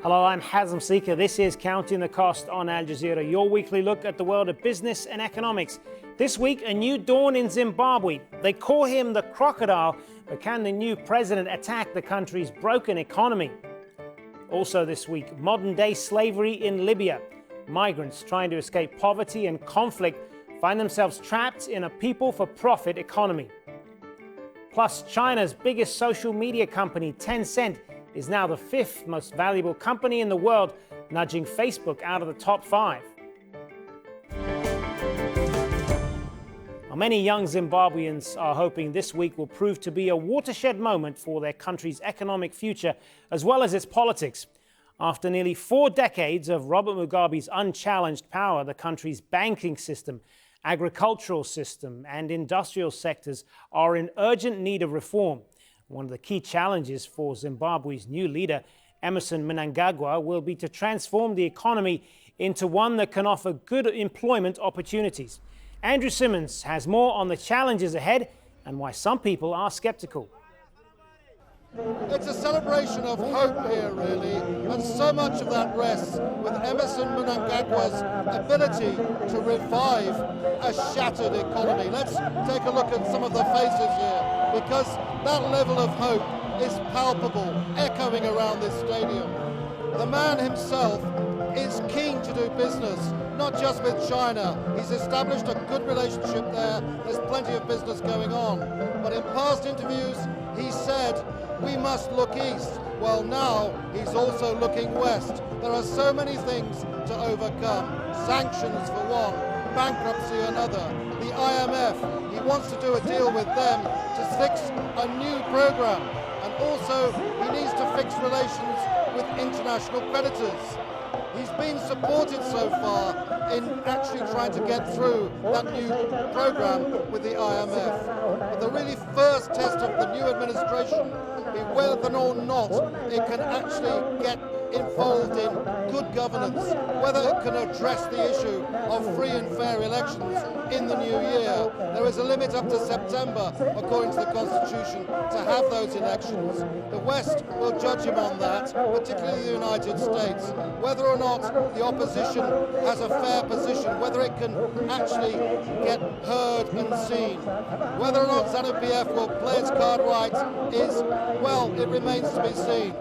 Hello, I'm Hazem Seeker. This is Counting the Cost on Al Jazeera, your weekly look at the world of business and economics. This week, a new dawn in Zimbabwe. They call him the crocodile, but can the new president attack the country's broken economy? Also this week, modern-day slavery in Libya. Migrants trying to escape poverty and conflict find themselves trapped in a people-for-profit economy. Plus, China's biggest social media company, Tencent, is now the fifth most valuable company in the world, nudging Facebook out of the top 5. Now, many young Zimbabweans are hoping this week will prove to be a watershed moment for their country's economic future, as well as its politics. After nearly 4 decades of Robert Mugabe's unchallenged power, the country's banking system, agricultural system, and industrial sectors are in urgent need of reform. One of the key challenges for Zimbabwe's new leader, Emmerson Mnangagwa, will be to transform the economy into one that can offer good employment opportunities. Andrew Simmons has more on the challenges ahead and why some people are skeptical. It's a celebration of hope here, really, and so much of that rests with Emmerson Mnangagwa's ability to revive a shattered economy. Let's take a look at some of the faces here, because that level of hope is palpable, echoing around this stadium. The man himself is keen to do business, not just with China. He's established a good relationship there. There's plenty of business going on. But in past interviews, he said, we must look east. Well, now he's also looking west. There are so many things to overcome. Sanctions for one, bankruptcy another. The IMF, he wants to do a deal with them to fix a new program. And also, he needs to fix relations with international creditors. He's been supported so far in actually trying to get through that new program with the IMF. But the really first test of the new administration be whether or not it can actually get involved in good governance, whether it can address the issue of free and fair elections in the new year. There is a limit up to September, according to the Constitution, to have those elections. The West will judge him on that, particularly the United States, whether or not the opposition has a fair position, whether it can actually get heard and seen. Whether or not ZANU-PF will play its card right is, well, it remains to be seen.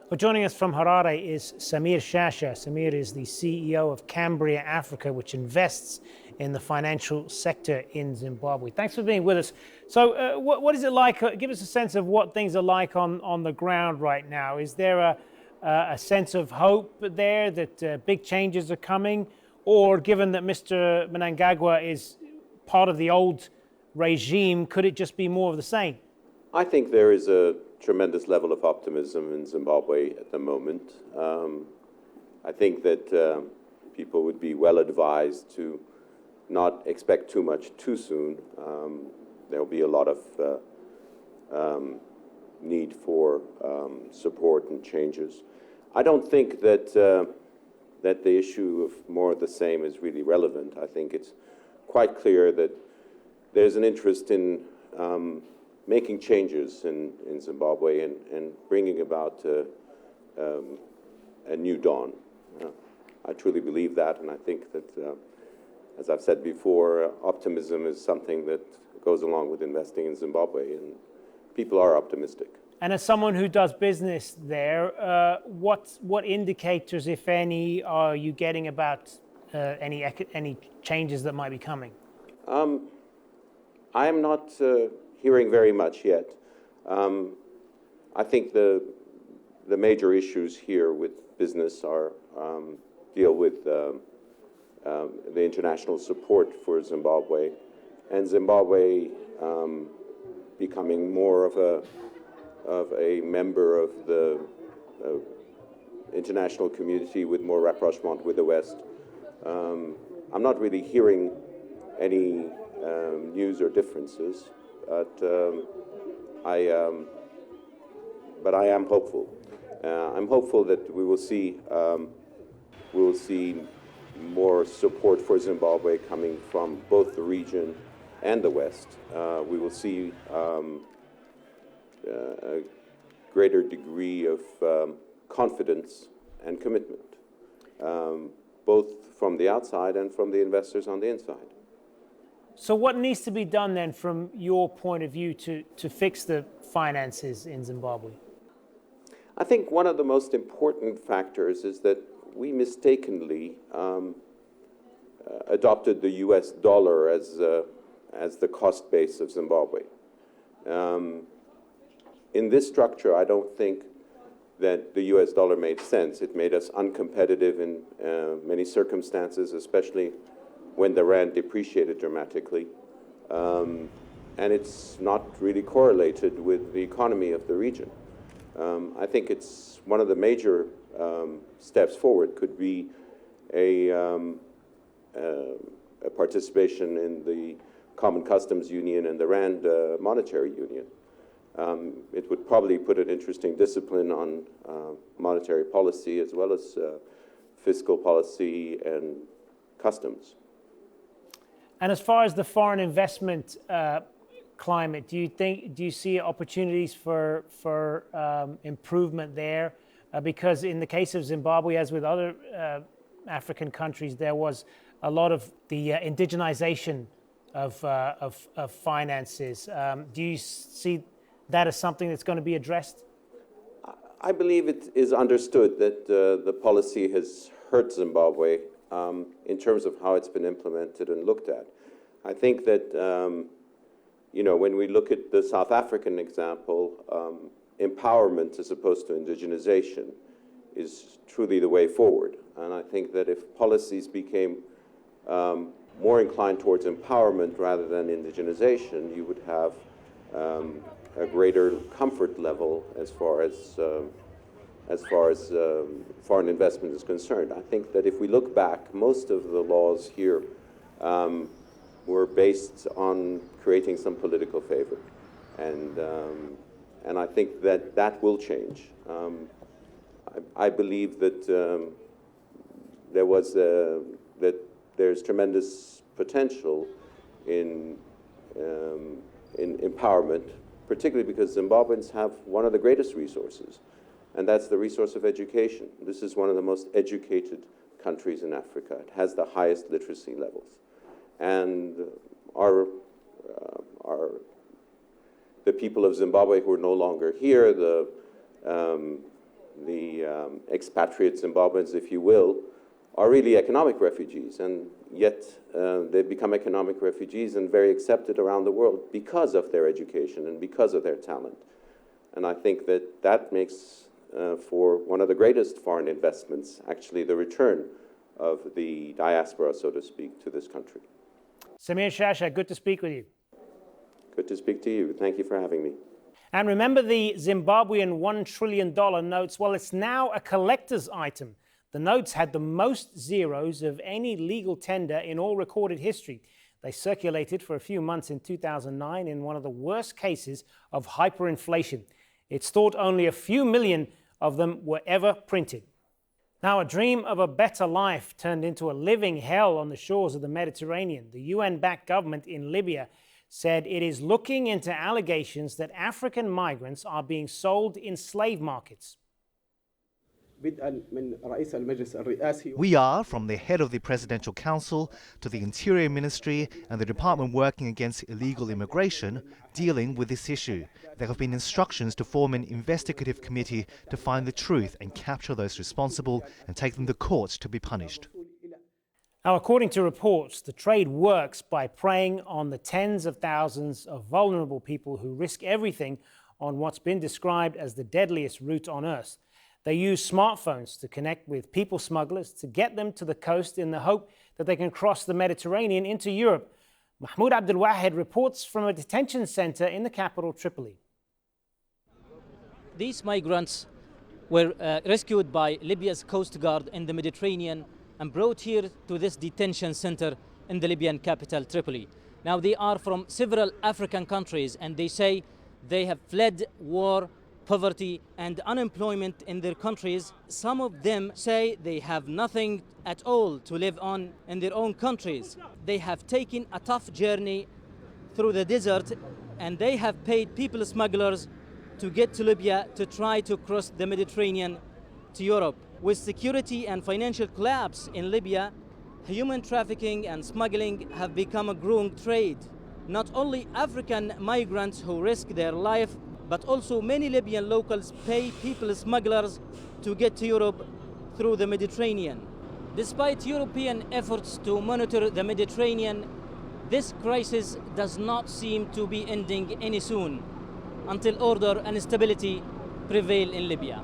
Well, joining us from Harare is Sami Shasha. Samir is the CEO of Cambria Africa, which invests in the financial sector in Zimbabwe. Thanks for being with us. So what is it like? Give us a sense of what things are like on the ground right now. Is there a sense of hope there that big changes are coming? Or given that Mr. Mnangagwa is part of the old regime, could it just be more of the same? I think there is a tremendous level of optimism in Zimbabwe at the moment. I think that people would be well advised to not expect too much too soon. There will be a lot of need for support and changes. I don't think that that the issue of more of the same is really relevant. I think it's quite clear that there's an interest in making changes in Zimbabwe and bringing about a new dawn. I truly believe that, and I think that, as I've said before, optimism is something that goes along with investing in Zimbabwe, and people are optimistic. And as someone who does business there, what indicators, if any, are you getting about any changes that might be coming? I am not hearing very much yet. I think the major issues here with business are deal with the international support for Zimbabwe, and Zimbabwe becoming more of a member of the international community with more rapprochement with the West. I'm not really hearing any news or differences. But I am hopeful. I'm hopeful that we will see more support for Zimbabwe coming from both the region and the West. We will see a greater degree of confidence and commitment, both from the outside and from the investors on the inside. So what needs to be done then from your point of view to fix the finances in Zimbabwe? I think one of the most important factors is that we mistakenly adopted the US dollar as the cost base of Zimbabwe. In this structure, I don't think that the US dollar made sense. It made us uncompetitive in many circumstances, especially when the rand depreciated dramatically. And it's not really correlated with the economy of the region. I think it's one of the major steps forward could be a participation in the Common Customs Union and the Rand Monetary Union. It would probably put an interesting discipline on monetary policy as well as fiscal policy and customs. And as far as the foreign investment climate, do you see opportunities for improvement there? Because in the case of Zimbabwe, as with other African countries, there was a lot of the indigenization of finances. Do you see that as something that's going to be addressed? I believe it is understood that the policy has hurt Zimbabwe in terms of how it's been implemented and looked at. I think that, when we look at the South African example, empowerment as opposed to indigenization is truly the way forward. And I think that if policies became more inclined towards empowerment rather than indigenization, you would have a greater comfort level as far as foreign investment is concerned. I think that if we look back, most of the laws here were based on creating some political favor, and I think that that will change. I believe that that there's tremendous potential in empowerment, particularly because Zimbabweans have one of the greatest resources, and that's the resource of education. This is one of the most educated countries in Africa. It has the highest literacy levels. And the people of Zimbabwe who are no longer here, the expatriate Zimbabweans, if you will, are really economic refugees, and yet they've become economic refugees and very accepted around the world because of their education and because of their talent. And I think that that makes for one of the greatest foreign investments, actually the return of the diaspora, so to speak, to this country. Sami Shasha, good to speak with you. Good to speak to you. Thank you for having me. And remember the Zimbabwean $1 trillion notes? Well, it's now a collector's item. The notes had the most zeros of any legal tender in all recorded history. They circulated for a few months in 2009 in one of the worst cases of hyperinflation. It's thought only a few million of them were ever printed. Now, a dream of a better life turned into a living hell on the shores of the Mediterranean. The UN-backed government in Libya said it is looking into allegations that African migrants are being sold in slave markets. We are, from the head of the Presidential Council to the Interior Ministry and the department working against illegal immigration, dealing with this issue. There have been instructions to form an investigative committee to find the truth and capture those responsible and take them to court to be punished. Now, according to reports, the trade works by preying on the tens of thousands of vulnerable people who risk everything on what's been described as the deadliest route on earth. They use smartphones to connect with people smugglers to get them to the coast in the hope that they can cross the Mediterranean into Europe. Mahmoud Abdul Wahed reports from a detention center in the capital, Tripoli. These migrants were rescued by Libya's Coast Guard in the Mediterranean and brought here to this detention center in the Libyan capital, Tripoli. Now, they are from several African countries, and they say they have fled war, poverty and unemployment in their countries. Some of them say they have nothing at all to live on in their own countries. They have taken a tough journey through the desert, and they have paid people smugglers to get to Libya to try to cross the Mediterranean to Europe. With security and financial collapse in Libya, human trafficking and smuggling have become a growing trade. Not only African migrants who risk their life, but also many Libyan locals pay people smugglers to get to Europe through the Mediterranean. Despite European efforts to monitor the Mediterranean, this crisis does not seem to be ending any soon until order and stability prevail in Libya.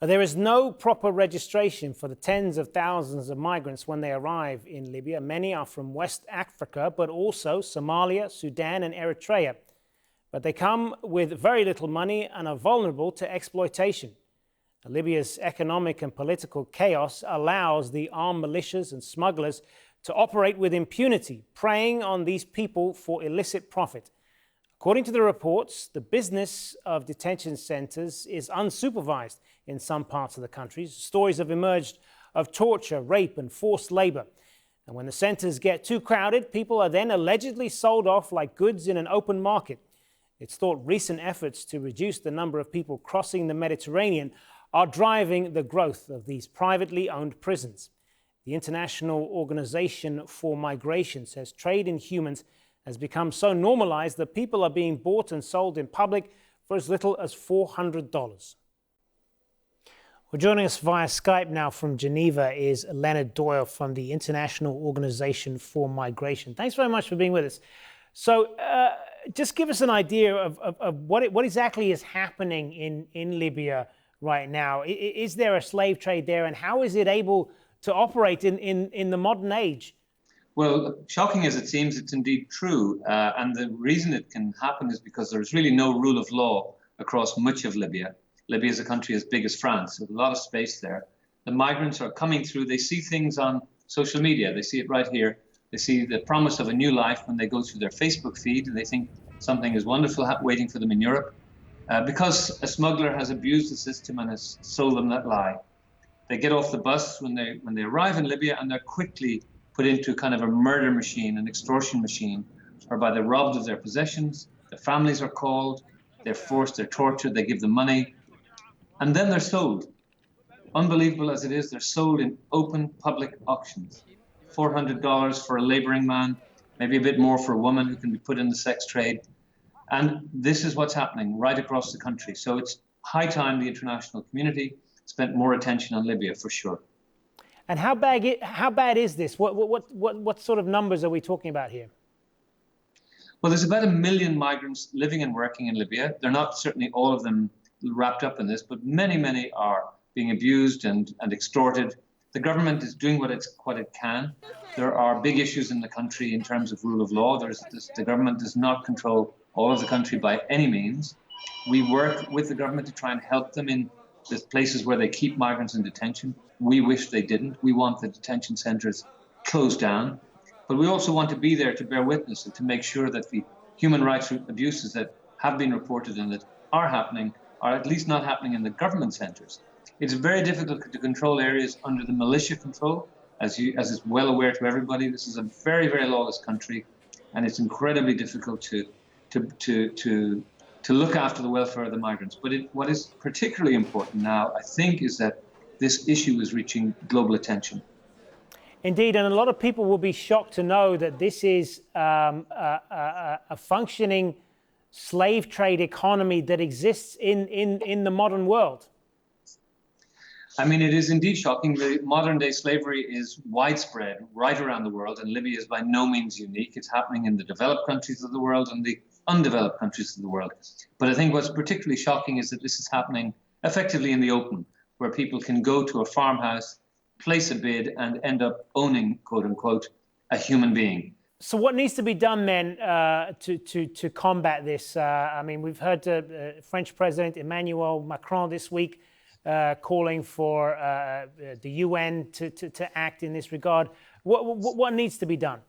There is no proper registration for the tens of thousands of migrants when they arrive in Libya. Many are from West Africa, but also Somalia, Sudan, and Eritrea. But they come with very little money and are vulnerable to exploitation. Libya's economic and political chaos allows the armed militias and smugglers to operate with impunity, preying on these people for illicit profit. According to the reports, the business of detention centres is unsupervised in some parts of the country. Stories have emerged of torture, rape, and forced labour. And when the centres get too crowded, people are then allegedly sold off like goods in an open market. It's thought recent efforts to reduce the number of people crossing the Mediterranean are driving the growth of these privately owned prisons. The International Organization for Migration says trade in humans has become so normalized that people are being bought and sold in public for as little as $400. Well, joining us via Skype now from Geneva is Leonard Doyle from the International Organization for Migration. Thanks very much for being with us. So just give us an idea of what exactly is happening in Libya right now. Is there a slave trade there, and how is it able to operate in the modern age? Well, shocking as it seems, it's indeed true. And the reason it can happen is because there's really no rule of law across much of Libya. Libya is a country as big as France, so there's a lot of space there. The migrants are coming through. They see things on social media. They see it right here. They see the promise of a new life when they go through their Facebook feed, and they think something is wonderful waiting for them in Europe. Because a smuggler has abused the system and has sold them that lie. They get off the bus when they arrive in Libya, and they're quickly put into kind of a murder machine, an extortion machine, whereby they're robbed of their possessions, their families are called, they're forced, they're tortured, they give them money, and then they're sold. Unbelievable as it is, they're sold in open public auctions. $400 for a laboring man, maybe a bit more for a woman who can be put in the sex trade. And this is what's happening right across the country. So it's high time the international community spent more attention on Libya, for sure. And how bad is this? What sort of numbers are we talking about here? Well, there's about 1 million migrants living and working in Libya. They're not certainly all of them wrapped up in this, but many are being abused and extorted. The government is doing what it can. There are big issues in the country in terms of rule of law. The government does not control all of the country by any means. We work with the government to try and help them in the places where they keep migrants in detention. We wish they didn't. We want the detention centres closed down. But we also want to be there to bear witness and to make sure that the human rights abuses that have been reported and that are happening are at least not happening in the government centres. It's very difficult to control areas under the militia control, as is well aware to everybody. This is a very lawless country, and it's incredibly difficult to look after the welfare of the migrants. But what is particularly important now, I think, is that this issue is reaching global attention. Indeed, and a lot of people will be shocked to know that this is a functioning slave trade economy that exists in the modern world. I mean, it is indeed shocking. The modern-day slavery is widespread right around the world, and Libya is by no means unique. It's happening in the developed countries of the world and the undeveloped countries of the world. But I think what's particularly shocking is that this is happening effectively in the open, where people can go to a farmhouse, place a bid, and end up owning, quote unquote, a human being. So what needs to be done then to combat this? I mean, we've heard French President Emmanuel Macron this week calling for the UN to act in this regard. What needs to be done?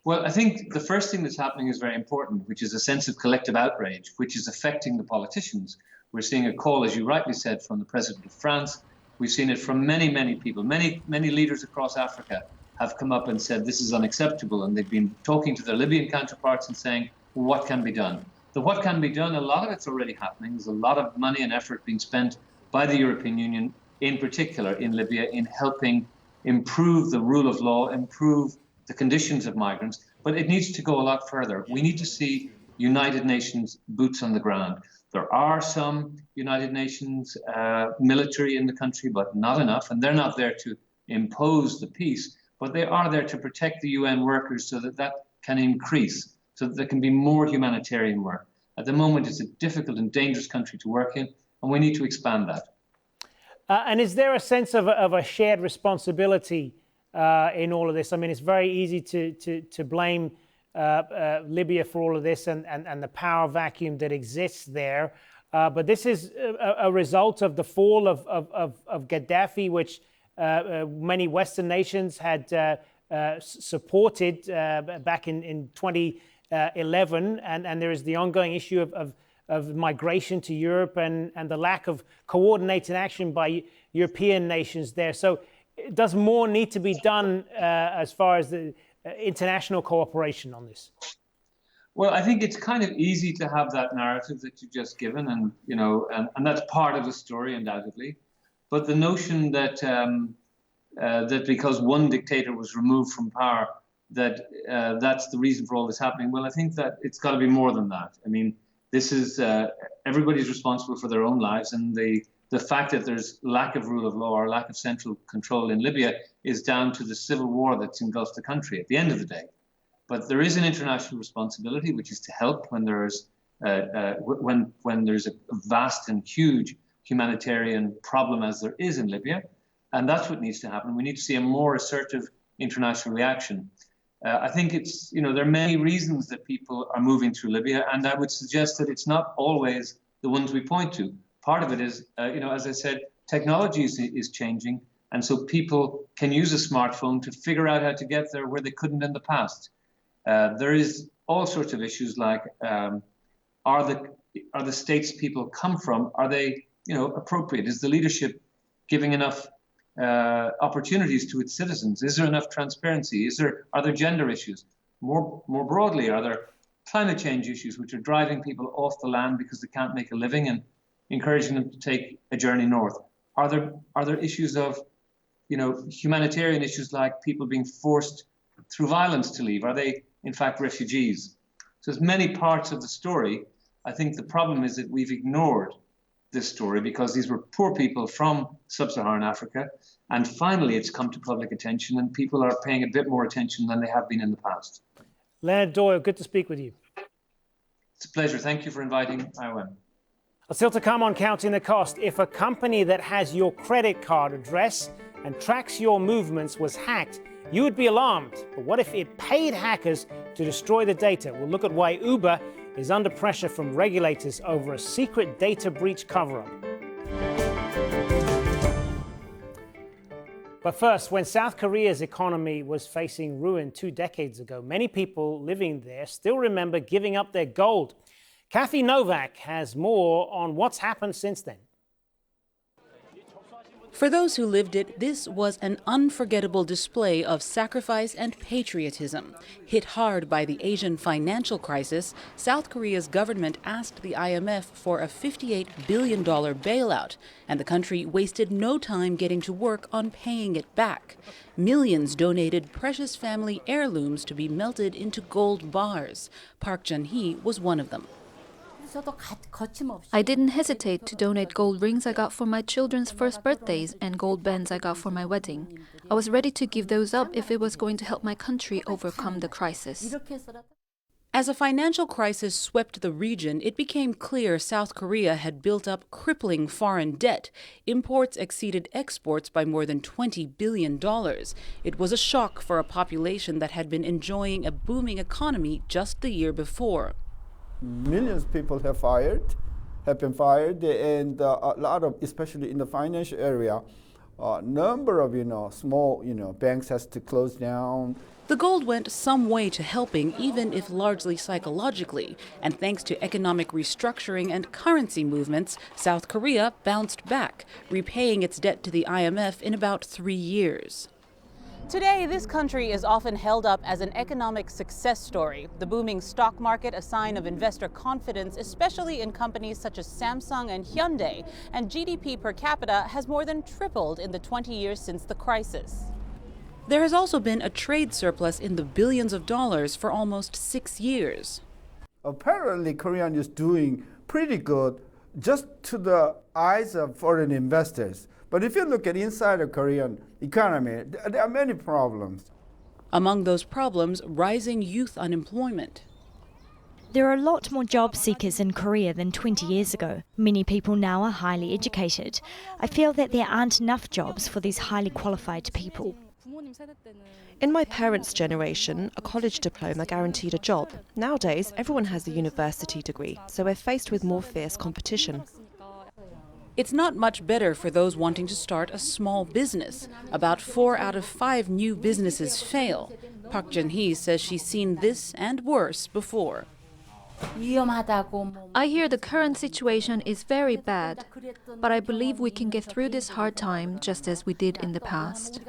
Well, I think the first thing that's happening is very important, which is a sense of collective outrage, which is affecting the politicians. We're seeing a call, as you rightly said, from the President of France. We've seen it from many people. Many leaders across Africa have come up and said this is unacceptable, and they've been talking to their Libyan counterparts and saying, well, what can be done? The what can be done, a lot of it's already happening. There's a lot of money and effort being spent by the European Union in particular in Libya in helping improve the rule of law, improve the conditions of migrants, but it needs to go a lot further. We need to see United Nations boots on the ground. There are some United Nations military in the country, but not enough, and they're not there to impose the peace, but they are there to protect the UN workers so that that can increase, so that there can be more humanitarian work. At the moment, it's a difficult and dangerous country to work in, and we need to expand that. And is there a sense of a shared responsibility in all of this? I mean, it's very easy to blame Libya for all of this and the power vacuum that exists there. But this is a result of the fall of Gaddafi, which many Western nations had supported back in 2011. And there is the ongoing issue of migration to Europe and the lack of coordinated action by European nations there. So does more need to be done as far as the international cooperation on this? Well, I think it's kind of easy to have that narrative that you've just given, and you know, and that's part of the story, undoubtedly. But the notion that that because one dictator was removed from power, that that's the reason for all this happening. Well, I think that it's got to be more than that. I mean, this is everybody's responsible for their own lives, and the fact that there's lack of rule of law or lack of central control in Libya is down to the civil war that's engulfed the country at the end of the day. But there is an international responsibility, which is to help when there's when there's a vast and huge humanitarian problem, as there is in Libya, and that's what needs to happen. We need to see a more assertive international reaction. I think it's, you know, there are many reasons that people are moving through Libya, and I would suggest that it's not always the ones we point to. Part of it is, you know, as I said, technology is changing, and so people can use a smartphone to figure out how to get there where they couldn't in the past. There is all sorts of issues like, are the states people come from, are they, you know, appropriate? Is the leadership giving enough opportunities to its citizens? Is there enough transparency? Are there gender issues? More broadly, are there climate change issues which are driving people off the land because they can't make a living and encouraging them to take a journey north? Are there issues of, you know, humanitarian issues like people being forced through violence to leave? Are they in fact refugees? So there's many parts of the story. I think the problem is that we've ignored this story because these were poor people from sub-Saharan Africa, and finally it's come to public attention and people are paying a bit more attention than they have been in the past. Leonard Doyle, good to speak with you. It's a pleasure. Thank you for inviting IOM. Still to come on Counting the Cost. If a company that has your credit card address and tracks your movements was hacked, you would be alarmed. But what if it paid hackers to destroy the data? We'll look at why Uber is under pressure from regulators over a secret data breach cover-up. But first, when South Korea's economy was facing ruin 2 decades ago, many people living there still remember giving up their gold. Kathy Novak has more on what's happened since then. For those who lived it, this was an unforgettable display of sacrifice and patriotism. Hit hard by the Asian financial crisis, South Korea's government asked the IMF for a $58 billion bailout, and the country wasted no time getting to work on paying it back. Millions donated precious family heirlooms to be melted into gold bars. Park Jun-hee was one of them. I didn't hesitate to donate gold rings I got for my children's first birthdays and gold bands I got for my wedding. I was ready to give those up if it was going to help my country overcome the crisis. As a financial crisis swept the region, it became clear South Korea had built up crippling foreign debt. Imports exceeded exports by more than $20 billion. It was a shock for a population that had been enjoying a booming economy just the year before. Millions of people have been fired, and a lot of, especially in the financial area, a number of small banks has to close down. The gold went some way to helping, even if largely psychologically, and thanks to economic restructuring and currency movements, South Korea bounced back, repaying its debt to the IMF in about 3 years. Today, this country is often held up as an economic success story. The booming stock market, a sign of investor confidence, especially in companies such as Samsung and Hyundai. And GDP per capita has more than tripled in the 20 years since the crisis. There has also been a trade surplus in the billions of dollars for almost 6 years. Apparently, Korea is doing pretty good just to the eyes of foreign investors. But if you look at inside the Korean economy, there are many problems. Among those problems, rising youth unemployment. There are a lot more job seekers in Korea than 20 years ago. Many people now are highly educated. I feel that there aren't enough jobs for these highly qualified people. In my parents' generation, a college diploma guaranteed a job. Nowadays, everyone has a university degree, so we're faced with more fierce competition. It's not much better for those wanting to start a small business. About 4 out of 5 new businesses fail. Park Jun-hee says she's seen this and worse before. I hear the current situation is very bad, but I believe we can get through this hard time just as we did in the past.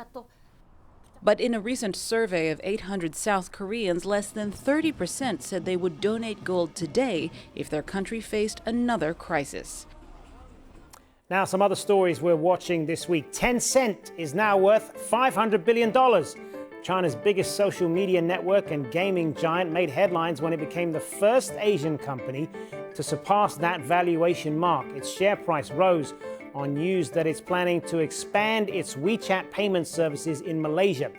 But in a recent survey of 800 South Koreans, less than 30% said they would donate gold today if their country faced another crisis. Now, some other stories we're watching this week. Tencent is now worth $500 billion. China's biggest social media network and gaming giant made headlines when it became the first Asian company to surpass that valuation mark. Its share price rose on news that it's planning to expand its WeChat payment services in Malaysia.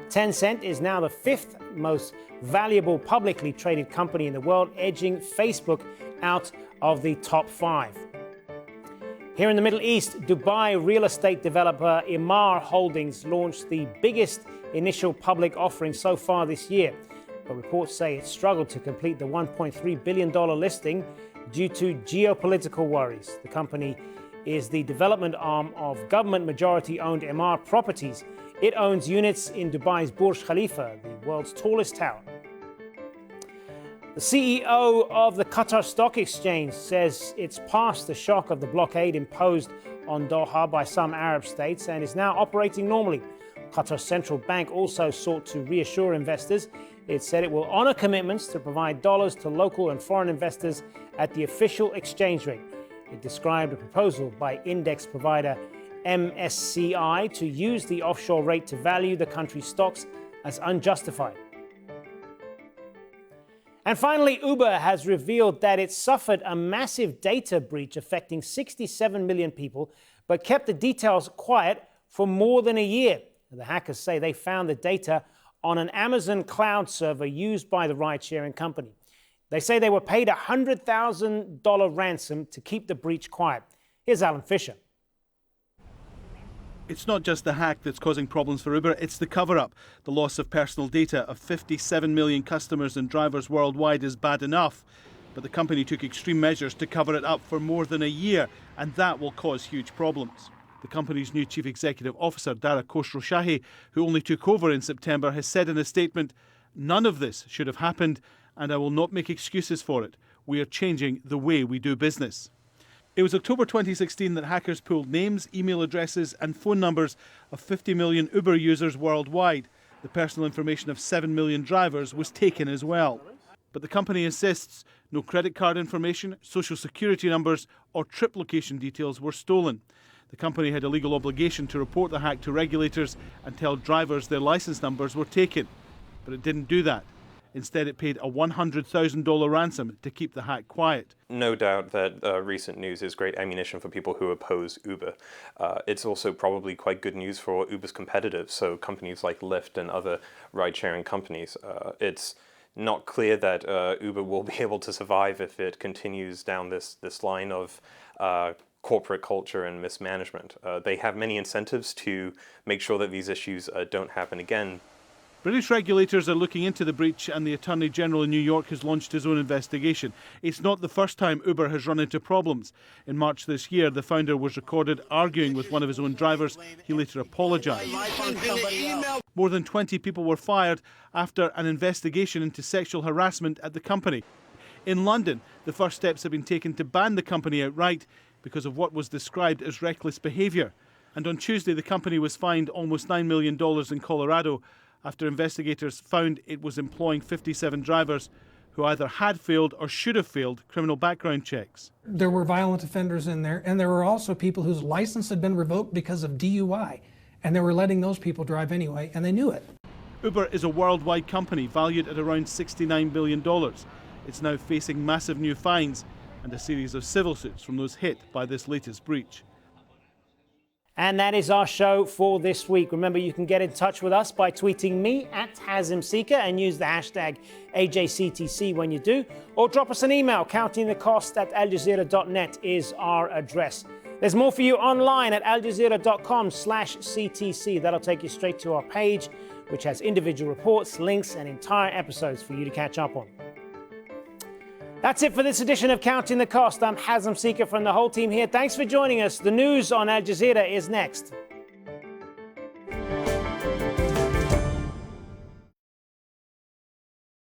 Tencent is now the 5th most valuable publicly traded company in the world, edging Facebook out of the top 5. Here in the Middle East, Dubai real estate developer Emaar Holdings launched the biggest initial public offering so far this year. But reports say it struggled to complete the $1.3 billion listing due to geopolitical worries. The company is the development arm of government majority-owned Emaar Properties. It owns units in Dubai's Burj Khalifa, the world's tallest tower. The CEO of the Qatar Stock Exchange says it's past the shock of the blockade imposed on Doha by some Arab states and is now operating normally. Qatar's central bank also sought to reassure investors. It said it will honor commitments to provide dollars to local and foreign investors at the official exchange rate. It described a proposal by index provider MSCI to use the offshore rate to value the country's stocks as unjustified. And finally, Uber has revealed that it suffered a massive data breach affecting 67 million people, but kept the details quiet for more than a year. The hackers say they found the data on an Amazon cloud server used by the ride-sharing company. They say they were paid a $100,000 ransom to keep the breach quiet. Here's Alan Fisher. It's not just the hack that's causing problems for Uber, it's the cover-up. The loss of personal data of 57 million customers and drivers worldwide is bad enough. But the company took extreme measures to cover it up for more than a year, and that will cause huge problems. The company's new chief executive officer, Dara Khosrowshahi, who only took over in September, has said in a statement, "None of this should have happened, and I will not make excuses for it. We are changing the way we do business." It was October 2016 that hackers pulled names, email addresses and phone numbers of 50 million Uber users worldwide. The personal information of 7 million drivers was taken as well. But the company insists no credit card information, social security numbers or trip location details were stolen. The company had a legal obligation to report the hack to regulators and tell drivers their license numbers were taken. But it didn't do that. Instead, it paid a $100,000 ransom to keep the hack quiet. No doubt that recent news is great ammunition for people who oppose Uber. It's also probably quite good news for Uber's competitors, so companies like Lyft and other ride-sharing companies. It's not clear that Uber will be able to survive if it continues down this line of corporate culture and mismanagement. They have many incentives to make sure that these issues don't happen again. British regulators are looking into the breach, and the Attorney General in New York has launched his own investigation. It's not the first time Uber has run into problems. In March this year, the founder was recorded arguing with one of his own drivers. He later apologised. More than 20 people were fired after an investigation into sexual harassment at the company. In London, the first steps have been taken to ban the company outright because of what was described as reckless behaviour. And on Tuesday, the company was fined almost $9 million in Colorado after investigators found it was employing 57 drivers who either had failed or should have failed criminal background checks. There were violent offenders in there, and there were also people whose license had been revoked because of DUI, and they were letting those people drive anyway, and they knew it. Uber is a worldwide company valued at around $69 billion. It's now facing massive new fines and a series of civil suits from those hit by this latest breach. And that is our show for this week. Remember, you can get in touch with us by tweeting me at @HazimSeeker and use the hashtag AJCTC when you do, or drop us an email. countingthecost@aljazeera.net is our address. There's more for you online at aljazeera.com/CTC. That'll take you straight to our page, which has individual reports, links, and entire episodes for you to catch up on. That's it for this edition of Counting the Cost. I'm Hazim Seeker from the whole team here. Thanks for joining us. The news on Al Jazeera is next.